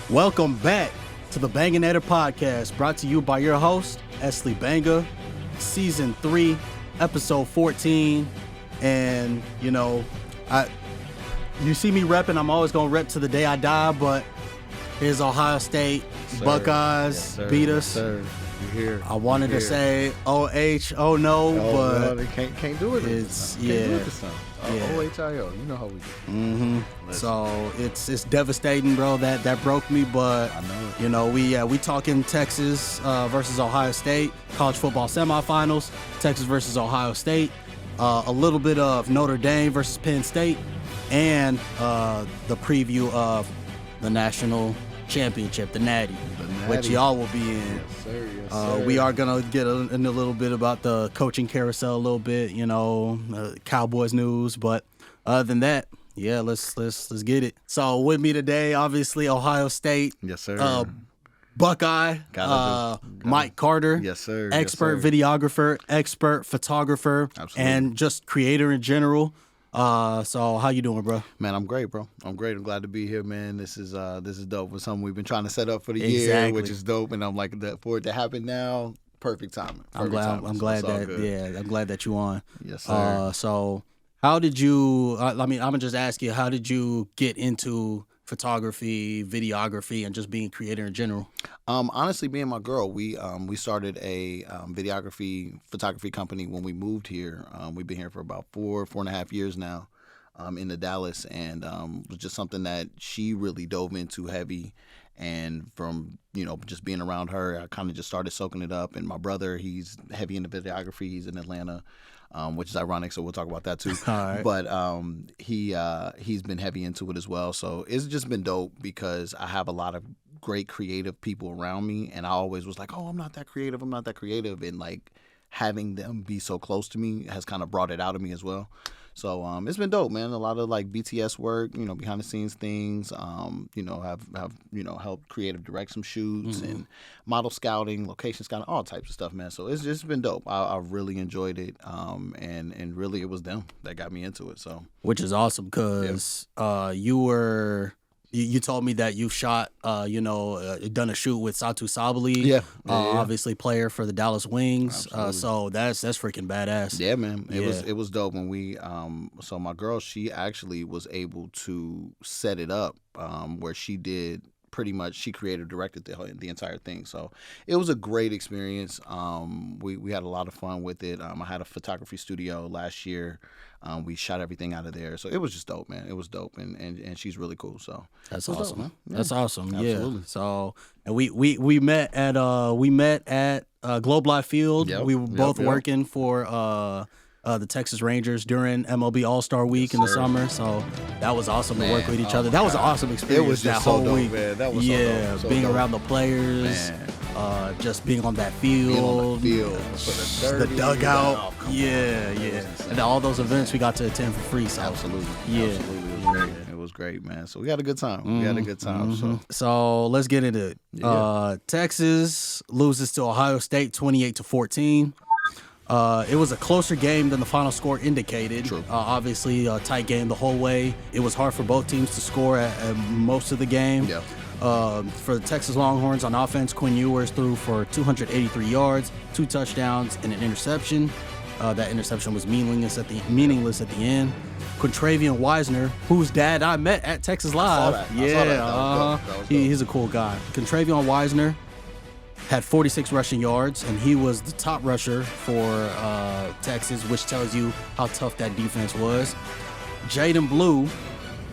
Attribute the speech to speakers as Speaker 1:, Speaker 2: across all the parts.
Speaker 1: Welcome back to the Banganator podcast, brought to you by your host, Esley Banga, Season 3, Episode 14. And, you see me repping, I'm always going to rep to the day I die, but here's Ohio State,
Speaker 2: Yes,
Speaker 1: Buckeyes, beat us.
Speaker 2: Yes, you're here.
Speaker 1: I wanted to say OH, oh no, but
Speaker 2: no, they can't do it.
Speaker 1: It's,
Speaker 2: Can't do it this time. OHIO, you know how we do.
Speaker 1: Mm-hmm. So it's devastating, bro. That broke me, but
Speaker 2: I know.
Speaker 1: We talking Texas versus Ohio State, college football semifinals, Texas versus Ohio State, a little bit of Notre Dame versus Penn State, and the preview of the national championship, the Natty, which y'all will be in.
Speaker 2: Yes, sir. Yes, sir.
Speaker 1: We are gonna get in a little bit about the coaching carousel a little bit, Cowboys news. But other than that, yeah, let's get it. So with me today, obviously Ohio State.
Speaker 2: Yes, sir.
Speaker 1: Buckeye. Mike Carter.
Speaker 2: Yes, sir.
Speaker 1: Expert
Speaker 2: Yes, sir.
Speaker 1: videographer, expert photographer,
Speaker 2: Absolutely.
Speaker 1: and just creator in general. So how you doing, bro?
Speaker 2: Man, I'm great, bro. I'm great. I'm glad to be here, man. This is dope. It's something we've been trying to set up for the year, which is dope. And I'm like, for it to happen now, perfect timing.
Speaker 1: I'm glad that you on.
Speaker 2: Yes, sir.
Speaker 1: So how did you? I'm gonna just ask you, how did you get into photography, videography, and just being a creator in general?
Speaker 2: Honestly, me and my girl, we started a photography company when we moved here. We've been here for about 4.5 years now, in the Dallas, and it was just something that she really dove into heavy. And from just being around her, I kind of just started soaking it up. And my brother, he's heavy into videography. He's in Atlanta. Which is ironic, so we'll talk about that too.
Speaker 1: All right.
Speaker 2: But he's been heavy into it as well. So it's just been dope because I have a lot of great creative people around me, and I always was like, oh, I'm not that creative, and like having them be so close to me has kind of brought it out of me as well. So it's been dope, man. A lot of like BTS work, behind the scenes things. Have helped creative direct some shoots and model scouting, location scouting, all types of stuff, man. So it's just been dope. I really enjoyed it, and really it was them that got me into it. So
Speaker 1: which is awesome because you told me that you've shot, done a shoot with Satu Sabali.
Speaker 2: Yeah.
Speaker 1: Obviously player for the Dallas Wings.
Speaker 2: Absolutely.
Speaker 1: So that's freaking badass.
Speaker 2: Yeah, man. It was dope when we so my girl, she actually was able to set it up where she did pretty much, she creative directed the entire thing. So it was a great experience. We had a lot of fun with it. I had a photography studio last year. We shot everything out of there. So it was just dope, man. It was dope, and she's really cool. So
Speaker 1: that's
Speaker 2: awesome.
Speaker 1: awesome.
Speaker 2: Man. Yeah.
Speaker 1: That's awesome.
Speaker 2: Absolutely.
Speaker 1: Yeah. So and we met at Globe Life Field.
Speaker 2: Yep.
Speaker 1: We were both
Speaker 2: Yep.
Speaker 1: working for the Texas Rangers during MLB All-Star Week in the summer. So that was awesome to work with each other. That was an awesome experience.
Speaker 2: It was just
Speaker 1: that whole
Speaker 2: so dope,
Speaker 1: week.
Speaker 2: man. That was so dope. So
Speaker 1: being
Speaker 2: dope.
Speaker 1: around the players, just being on that field, the dugout.
Speaker 2: Oh, come on.
Speaker 1: And all those events we got to attend for free. So
Speaker 2: Absolutely.
Speaker 1: Yeah.
Speaker 2: Absolutely. It was great. It was great, man. So we had a good time.
Speaker 1: So let's get into it.
Speaker 2: Yeah.
Speaker 1: Texas loses to Ohio State 28-14. It was a closer game than the final score indicated.
Speaker 2: True.
Speaker 1: Obviously, a tight game the whole way. It was hard for both teams to score at most of the game.
Speaker 2: Yeah.
Speaker 1: For the Texas Longhorns on offense, Quinn Ewers threw for 283 yards, 2 touchdowns, and an interception. That interception was meaningless at the end. Quintravian Wisner, whose dad I met at Texas Live.
Speaker 2: I saw that. That was dope.
Speaker 1: He's a cool guy. Quintravian Wisner had 46 rushing yards, and he was the top rusher for Texas, which tells you how tough that defense was. Jaden Blue,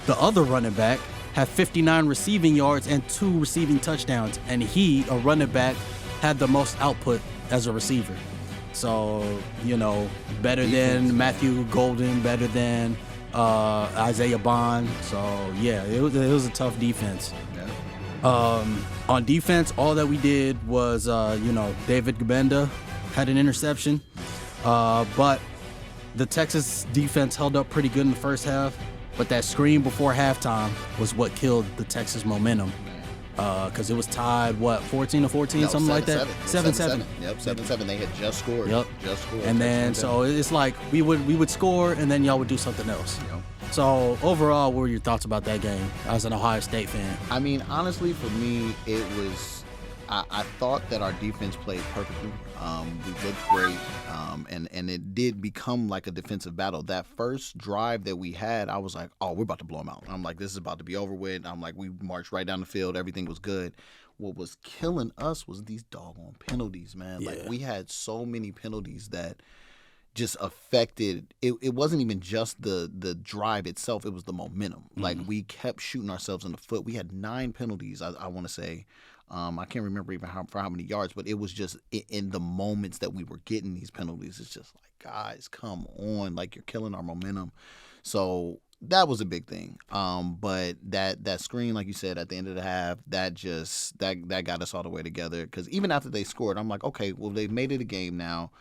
Speaker 1: the other running back, had 59 receiving yards and 2 receiving touchdowns, and he, a running back, had the most output as a receiver. So, better than Matthew Golden, better than Isaiah Bond. So, yeah, it was a tough defense.
Speaker 2: Yeah.
Speaker 1: On defense, all that we did was, David Gabenda had an interception, but the Texas defense held up pretty good in the first half. But that screen before halftime was what killed the Texas momentum. Because it was tied, 14-14, something like that? 7-7.
Speaker 2: Yep, 7-7. They had just scored.
Speaker 1: Yep.
Speaker 2: Just scored.
Speaker 1: And then, so it's like we would score, and then y'all would do something else.
Speaker 2: Yep.
Speaker 1: So overall, what were your thoughts about that game as an Ohio State fan?
Speaker 2: I mean, honestly, for me, it was. I thought that our defense played perfectly. We looked great, and it did become like a defensive battle. That first drive that we had, I was like, oh, we're about to blow them out. I'm like, this is about to be over with. I'm like, we marched right down the field. Everything was good. What was killing us was these doggone penalties, man.
Speaker 1: Yeah.
Speaker 2: Like, we had so many penalties that just affected it. Wasn't even just the drive itself, it was the momentum. Like, we kept shooting ourselves in the foot. We had 9 penalties, I want to say. I can't remember even for how many yards, but it was just in the moments that we were getting these penalties. It's just like, guys, come on. Like, you're killing our momentum. So that was a big thing. But that screen, like you said, at the end of the half, that got us all the way together. Because even after they scored, I'm like, okay, well, they've made it a game now.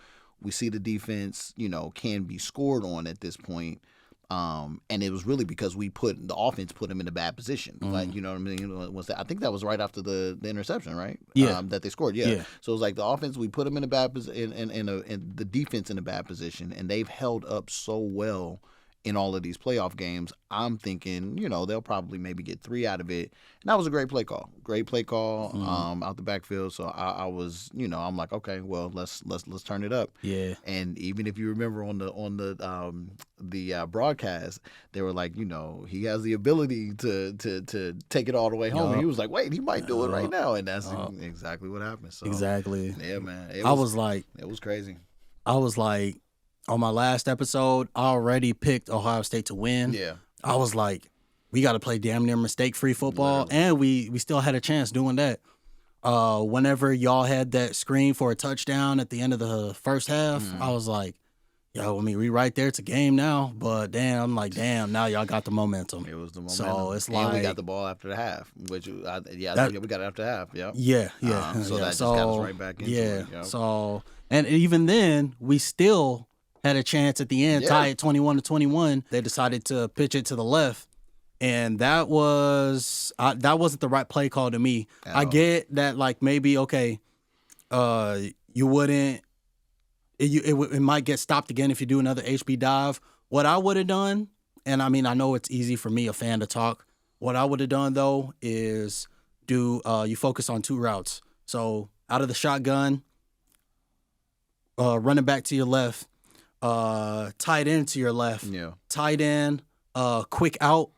Speaker 2: We see the defense, can be scored on at this point. And it was really because the offense put them in a bad position. Like, you know what I mean? I think that was right after the interception, right?
Speaker 1: Yeah.
Speaker 2: That they scored. Yeah. So it was like the offense, we put them in a bad position, and the defense in a bad position, and they've held up so well in all of these playoff games. I'm thinking, they'll probably maybe get 3 out of it. And that was a great play call. Out the backfield. So I was, I'm like, okay, well, let's turn it up.
Speaker 1: Yeah.
Speaker 2: And even if you remember on the broadcast, they were like, he has the ability to take it all the way home.
Speaker 1: Yup.
Speaker 2: And he was like, wait, he might do it right now. And that's exactly what happened. So
Speaker 1: Exactly.
Speaker 2: yeah, man.
Speaker 1: It
Speaker 2: was crazy.
Speaker 1: I was like, on my last episode, I already picked Ohio State to win.
Speaker 2: Yeah.
Speaker 1: I was like, we got to play damn near mistake-free football,
Speaker 2: Literally.
Speaker 1: and we still had a chance doing that. Whenever y'all had that screen for a touchdown at the end of the first half, I was like, yo, I mean, we right there. It's a game now. But I'm like, now y'all got the momentum.
Speaker 2: It was the momentum.
Speaker 1: So it's
Speaker 2: and we
Speaker 1: like,
Speaker 2: got the ball after the half, which we got it after half. Yep.
Speaker 1: Yeah.
Speaker 2: So that just got us right back into it. Yep.
Speaker 1: So, and even then, we still had a chance at the end, tie it 21-21. They decided to pitch it to the left, and that wasn't the right play call to me. I get that, like, maybe okay, you wouldn't. It might get stopped again if you do another HB dive. What I would have done, and I mean, I know it's easy for me, a fan, to talk. What I would have done though is you focus on 2 routes. So out of the shotgun, running back to your left. Tight end to your left, tight end, quick out,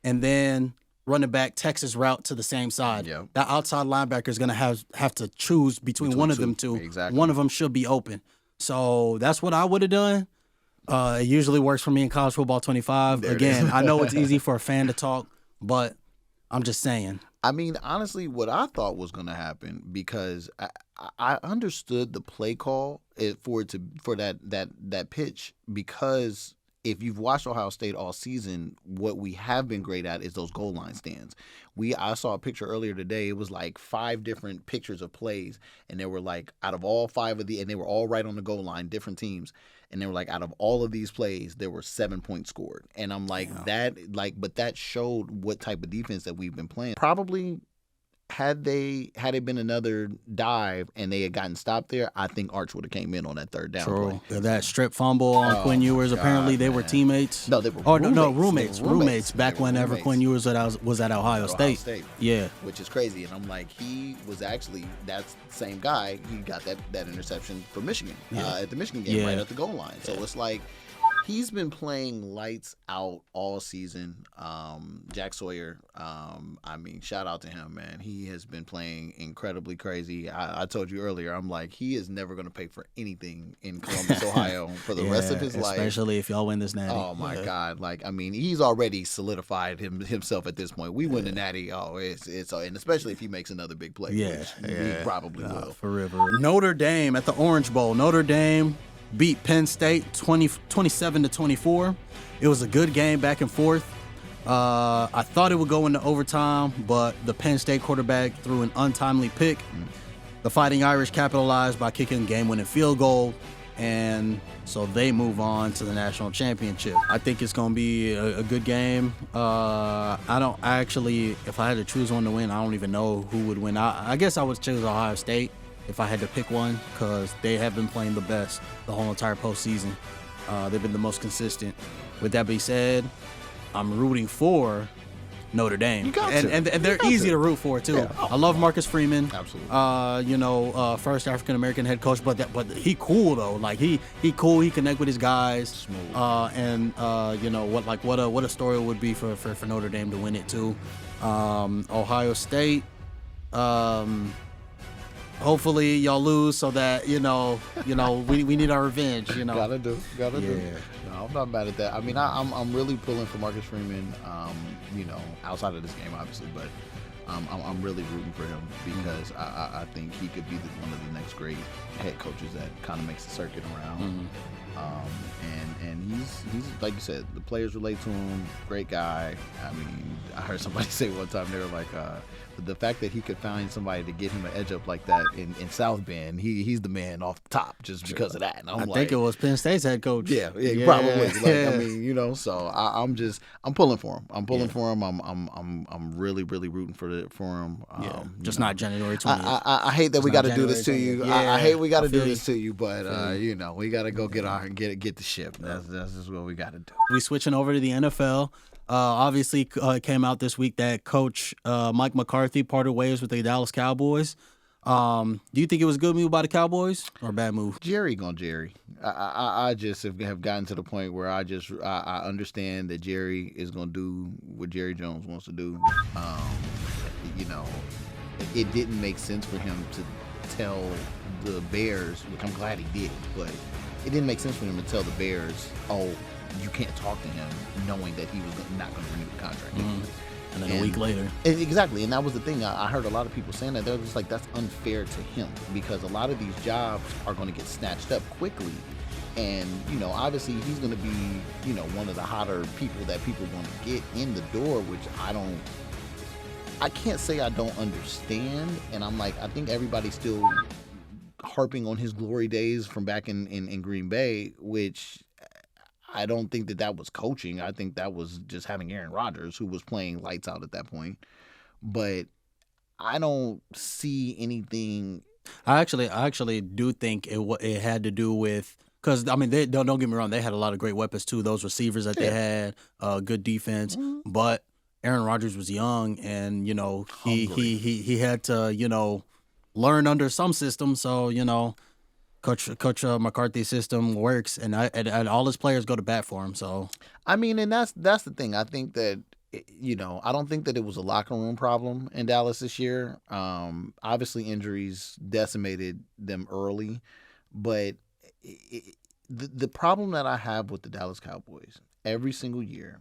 Speaker 1: and then running back Texas route to the same side.
Speaker 2: Yeah.
Speaker 1: That outside linebacker is going to have to choose between one of them two.
Speaker 2: Exactly.
Speaker 1: One of them should be open. So that's what I would have done. It usually works for me in college football 25. Again, I know it's easy for a fan to talk, but I'm just saying.
Speaker 2: I mean, honestly, what I thought was going to happen, because I understood the play call for that pitch, because if you've watched Ohio State all season, what we have been great at is those goal line stands. I saw a picture earlier today. It was like 5 different pictures of plays, and they were like, out of all 5 of and they were all right on the goal line, different teams. And they were like, out of all of these plays, there were 7 points scored. And I'm like, but that showed what type of defense that we've been playing. Probably had it been another dive and they had gotten stopped there, I think Arch would have came in on that 3rd down play.
Speaker 1: That strip fumble on Quinn Ewers. Apparently, they were teammates.
Speaker 2: No, they were roommates.
Speaker 1: Roommates. Back whenever Quinn Ewers was at Ohio State. Yeah.
Speaker 2: Which is crazy. And I'm like, he was actually, that's the same guy. He got that interception for Michigan at the Michigan game right at the goal line. So it's like, he's been playing lights out all season. Jack Sawyer, I mean, shout out to him, man. He has been playing incredibly crazy. I told you earlier, I'm like, he is never going to pay for anything in Columbus, Ohio for the rest of his life.
Speaker 1: Especially if y'all win this natty.
Speaker 2: Oh, my God. Like, I mean, he's already solidified himself at this point. We win the natty. Oh, it's and especially if he makes another big play. Which he probably will.
Speaker 1: Forever. Notre Dame at the Orange Bowl. Notre Dame beat Penn State 27-24. It was a good game, back and forth. I thought it would go into overtime, but the Penn State quarterback threw an untimely pick. The Fighting Irish capitalized by kicking a game-winning field goal, and so they move on to the national championship. I think it's going to be a good game. If I had to choose one to win, I don't even know who would win. I guess I would choose Ohio State if I had to pick one, because they have been playing the best the whole entire postseason. They've been the most consistent. With that being said, I'm rooting for Notre Dame.
Speaker 2: You got
Speaker 1: and,
Speaker 2: to.
Speaker 1: and they're easy to root for too.
Speaker 2: Yeah.
Speaker 1: I love Marcus Freeman.
Speaker 2: Absolutely.
Speaker 1: First African American head coach, but he cool though. Like he cool. He connect with his guys.
Speaker 2: Smooth.
Speaker 1: What a story it would be for Notre Dame to win it too. Ohio State. Hopefully y'all lose so that we need our revenge.
Speaker 2: Gotta do.
Speaker 1: Yeah.
Speaker 2: No, I'm not mad at that. I mean, I'm really pulling for Marcus Freeman. Outside of this game, obviously, but I'm really rooting for him because I think he could be one of the next great head coaches that kind of makes the circuit around. And he's like you said, the players relate to him. Great guy. I mean, I heard somebody say one time they were like, the fact that he could find somebody to get him an edge up like that in South Bend, he's the man off the top just because of that. And
Speaker 1: I think it was Penn State's head coach.
Speaker 2: Yeah, probably. I mean, so I'm pulling for him. I'm pulling for him. I'm really rooting for him.
Speaker 1: Just not January 20th.
Speaker 2: I hate that we got to do this to you. I hate we got to do
Speaker 1: you.
Speaker 2: this to you, but we got to go get the ship. That's just what we got to do.
Speaker 1: We switching over to the NFL. Obviously, it came out this week that Coach Mike McCarthy parted ways with the Dallas Cowboys. Do you think it was a good move by the Cowboys or a bad move?
Speaker 2: Jerry. I just have gotten to the point where I understand that Jerry is gonna do what Jerry Jones wants to do. It didn't make sense for him to tell the Bears, which I'm glad he did, but it didn't make sense for him to tell the Bears, oh, you can't talk to him, knowing that he was not going to renew the contract.
Speaker 1: And then a week later.
Speaker 2: Exactly. And that was the thing. I heard a lot of people saying that. They're just like, that's unfair to him because a lot of these jobs are going to get snatched up quickly. And, obviously he's going to be, one of the hotter people that people want to get in the door, which I can't say I don't understand. And I'm like, I think everybody's still harping on his glory days from back in Green Bay, which I don't think that was coaching. I think that was just having Aaron Rodgers, who was playing lights out at that point. But I don't see anything.
Speaker 1: I actually do think it had to do with, because I mean, don't get me wrong, they had a lot of great weapons too. Those receivers that they had, good defense, but Aaron Rodgers was young, and he had to learn under some system. So Coach McCarthy's system works, and all his players go to bat for him. So
Speaker 2: I mean, and that's the thing. I think that I don't think that it was a locker room problem in Dallas this year. Obviously, injuries decimated them early, but the problem that I have with the Dallas Cowboys every single year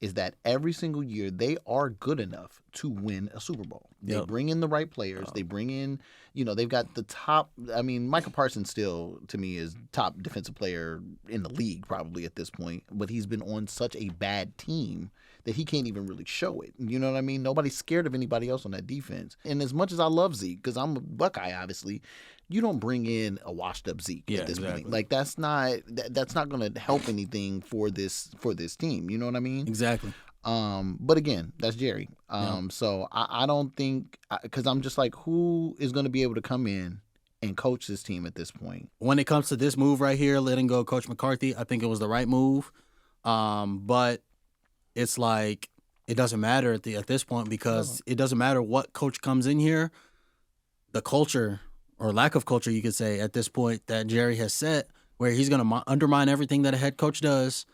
Speaker 2: is that every single year they are good enough to win a Super Bowl. They bring in the right players. They bring in, they've got the top. I mean, Michael Parsons still, to me, is top defensive player in the league probably at this point. But he's been on such a bad team that he can't even really show it. You know what I mean? Nobody's scared of anybody else on that defense. And as much as I love Zeke, because I'm a Buckeye, obviously, you don't bring in a washed-up Zeke at this point. Like that's not going to help anything for this team. You know what I mean?
Speaker 1: Exactly.
Speaker 2: But again, that's Jerry. So I don't think, because I'm just like, who is going to be able to come in and coach this team at this point?
Speaker 1: When it comes to this move right here, letting go Coach McCarthy, I think it was the right move. But it's like it doesn't matter at this point because it doesn't matter what coach comes in here. The culture or lack of culture, you could say, at this point that Jerry has set, where he's going to undermine everything that a head coach does.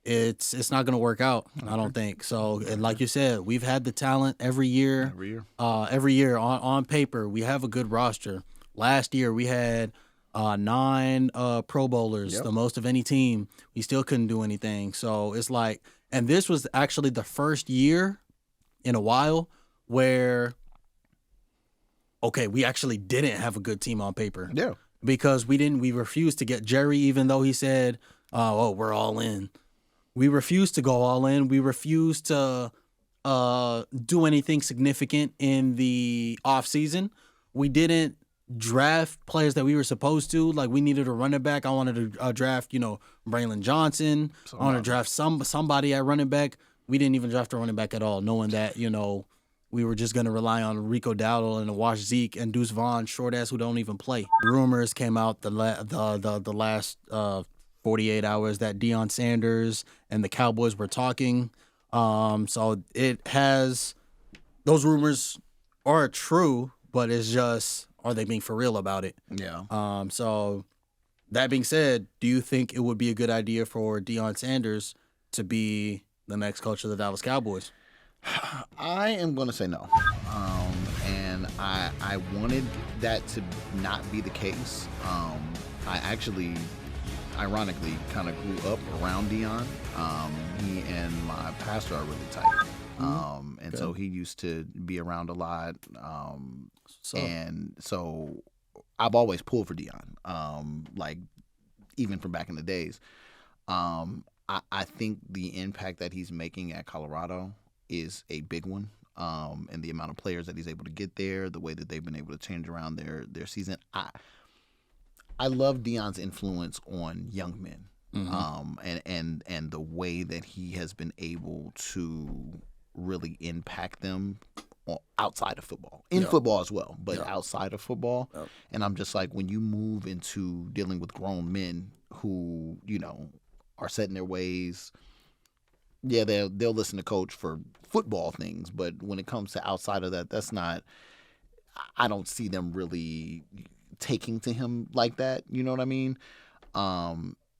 Speaker 1: It's not going to work out, I don't think. So, and like you said, we've had the talent every year. Every year on paper, we have a good roster. Last year, we had 9 Pro Bowlers, the most of any team. We still couldn't do anything. So it's like, and this was actually the first year in a while where, we actually didn't have a good team on paper.
Speaker 2: Yeah.
Speaker 1: Because we refused to get Jerry, even though he said, we're all in. We refused to go all in. We refused to do anything significant in the offseason. We didn't draft players that we were supposed to. Like, we needed a running back. I wanted to draft, Braylon Johnson. I wanted to draft somebody at running back. We didn't even draft a running back at all, knowing that, we were just going to rely on Rico Dowdle and Wash Zeke and Deuce Vaughn, short ass who don't even play. Rumors came out the last 48 hours that Deion Sanders and the Cowboys were talking. So it has those rumors are true, but it's just are they being for real about it?
Speaker 2: Yeah.
Speaker 1: So that being said, do you think it would be a good idea for Deion Sanders to be the next coach of the Dallas Cowboys?
Speaker 2: I am going to say no. And I wanted that to not be the case. I actually, ironically, kind of grew up around Dion. He and my pastor are really tight. And so he used to be around a lot. And so I've always pulled for Dion, like even from back in the days. I think the impact that he's making at Colorado is a big one. And the amount of players that he's able to get there, the way that they've been able to change around their season. I love Deion's influence on young men, and the way that he has been able to really impact them outside of football, in football as well, but outside of football. And I'm just like, when you move into dealing with grown men who are set in their ways. Yeah, they'll listen to coach for football things, but when it comes to outside of that, that's not. I don't see them really taking to him like that. You know what I mean?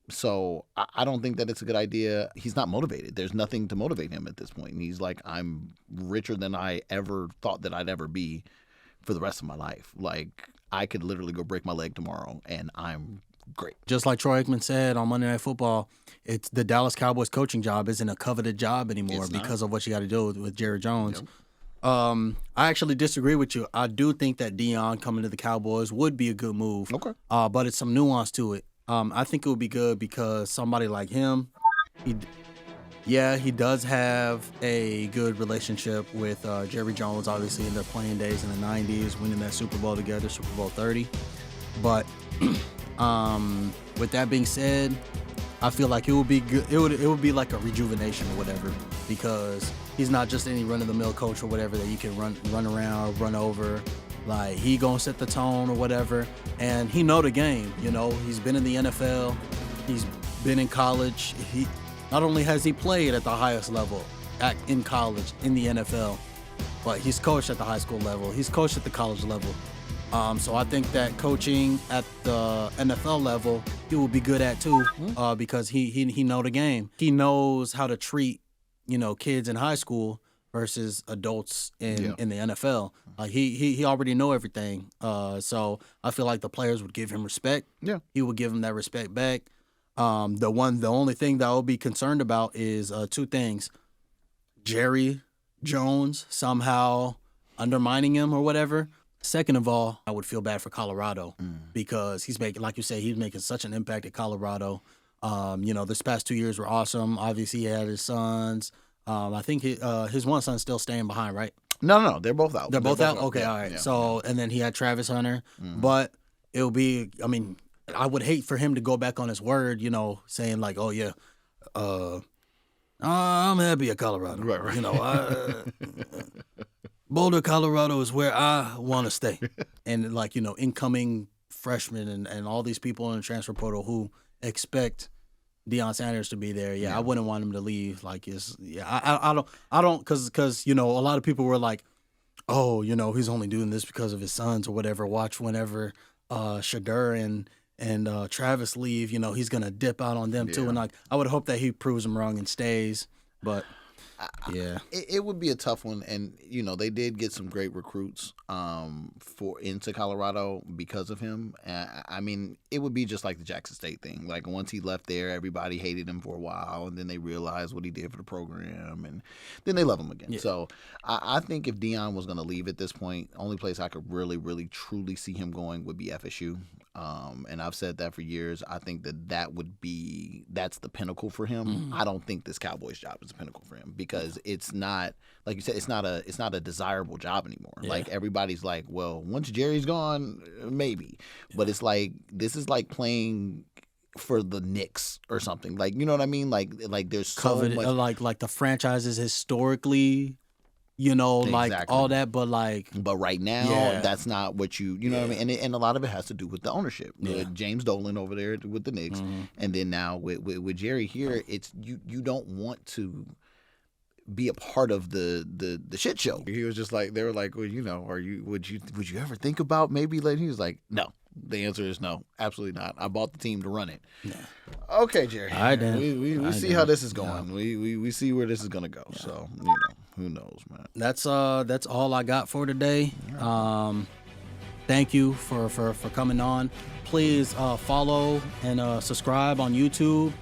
Speaker 2: So I don't think that it's a good idea. He's not motivated. There's nothing to motivate him at this point. And he's like, I'm richer than I ever thought that I'd ever be for the rest of my life. Like, I could literally go break my leg tomorrow, and I'm great.
Speaker 1: Just like Troy Aikman said on Monday Night Football, it's the Dallas Cowboys coaching job isn't a coveted job anymore because of what you got to do with Jerry Jones. I actually disagree with you. I do think that Deion coming to the Cowboys would be a good move.
Speaker 2: Okay.
Speaker 1: But it's some nuance to it. I think it would be good because somebody like him, he does have a good relationship with Jerry Jones, obviously, in their playing days in the 90s, winning that Super Bowl together, Super Bowl 30. But with that being said, I feel like it would be good. It would be like a rejuvenation or whatever, because he's not just any run-of-the-mill coach or whatever that you can run around or run over. Like, he gonna set the tone or whatever, and he know the game. He's been in the NFL, he's been in college. He not only has he played at the highest level in college in the NFL, but he's coached at the high school level. He's coached at the college level. So I think that coaching at the NFL level, he will be good at too, because he know the game. He knows how to treat, kids in high school versus adults in the NFL. Like, he already know everything. So I feel like the players would give him respect.
Speaker 2: Yeah,
Speaker 1: he would give him that respect back. The only thing that I would be concerned about is two things: Jerry Jones somehow undermining him or whatever. Second of all, I would feel bad for Colorado because he's making, like you say, he's making such an impact at Colorado. This past 2 years were awesome. Obviously, he had his sons. I think his one son's still staying behind, right?
Speaker 2: No, they're both out.
Speaker 1: They're both out? Okay,
Speaker 2: yeah,
Speaker 1: all right.
Speaker 2: Yeah.
Speaker 1: So, and then he had Travis Hunter. But it'll be, I would hate for him to go back on his word, saying like, oh, yeah, I'm happy at Colorado.
Speaker 2: Right.
Speaker 1: Boulder, Colorado is where I want to stay. And incoming freshmen and all these people in the transfer portal who expect Deion Sanders to be there. Yeah, I wouldn't want him to leave. Like, I don't, because a lot of people were like, oh, he's only doing this because of his sons or whatever. Watch whenever Shadur and Travis leave, he's gonna dip out on them too. And I would hope that he proves them wrong and stays. But yeah,
Speaker 2: it would be a tough one, and they did get some great recruits into Colorado because of him. It would be just like the Jackson State thing. Like, once he left there, everybody hated him for a while, and then they realized what he did for the program, and then they love him again. Yeah. So I think if Deion was going to leave at this point, only place I could really, really, truly see him going would be FSU. And I've said that for years. I think that's the pinnacle for him. I don't think this Cowboys job is a pinnacle for him because it's not, like you said, it's not a desirable job anymore. Yeah. Like, everybody's like, well, once Jerry's gone, maybe. But it's like, this is like playing for the Knicks or something. Like, you know what I mean? Like there's so much,
Speaker 1: like the franchises historically. Exactly. Like all that, but
Speaker 2: right now, that's not what you know what I mean? And a lot of it has to do with the ownership. James Dolan over there with the Knicks, and then now with Jerry here, it's you don't want to be a part of the shit show. He was just like, they were like, well, you know, would you ever think about maybe letting? He was like, no. The answer is no, absolutely not. I bought the team to run it. Yeah. Okay, Jerry.
Speaker 1: All right, then.
Speaker 2: We see how this is going. Yeah. We see where this is gonna go. Yeah. So you know, who knows, man.
Speaker 1: That's all I got for today. Thank you for coming on. Please follow and subscribe on YouTube.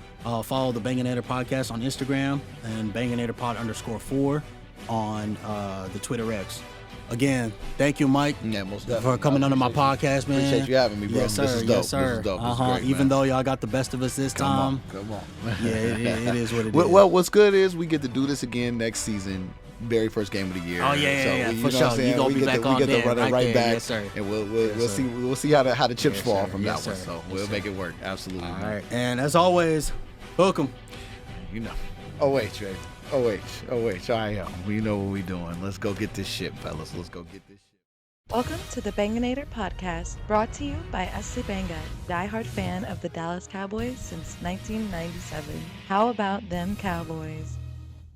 Speaker 1: Follow the Banganator podcast on Instagram and BanganatorPod_4 on the Twitter X. Again, thank you, Mike, for coming on my podcast, man.
Speaker 2: Appreciate you having me, bro.
Speaker 1: Yes, sir.
Speaker 2: This is dope.
Speaker 1: Yes, sir.
Speaker 2: This is dope. This is great,
Speaker 1: even though y'all got the best of us this time.
Speaker 2: Come on.
Speaker 1: Yeah, it is what it is.
Speaker 2: Well, what's good is we get to do this again next season. Very first game of the year.
Speaker 1: Oh yeah, for sure. You gonna be back on there. We get to run it right back,
Speaker 2: yes, sir. And we'll see how the chips fall from that one. So we'll make it work. Absolutely.
Speaker 1: All right. And as always, welcome.
Speaker 2: You know. Oh wait, Trey. Oh wait. I am. We know what we doing. Let's go get this shit, fellas. Let's go get this shit.
Speaker 3: Welcome to the Banganator podcast, brought to you by S.C. Banga, diehard fan of the Dallas Cowboys since 1997. How about them Cowboys?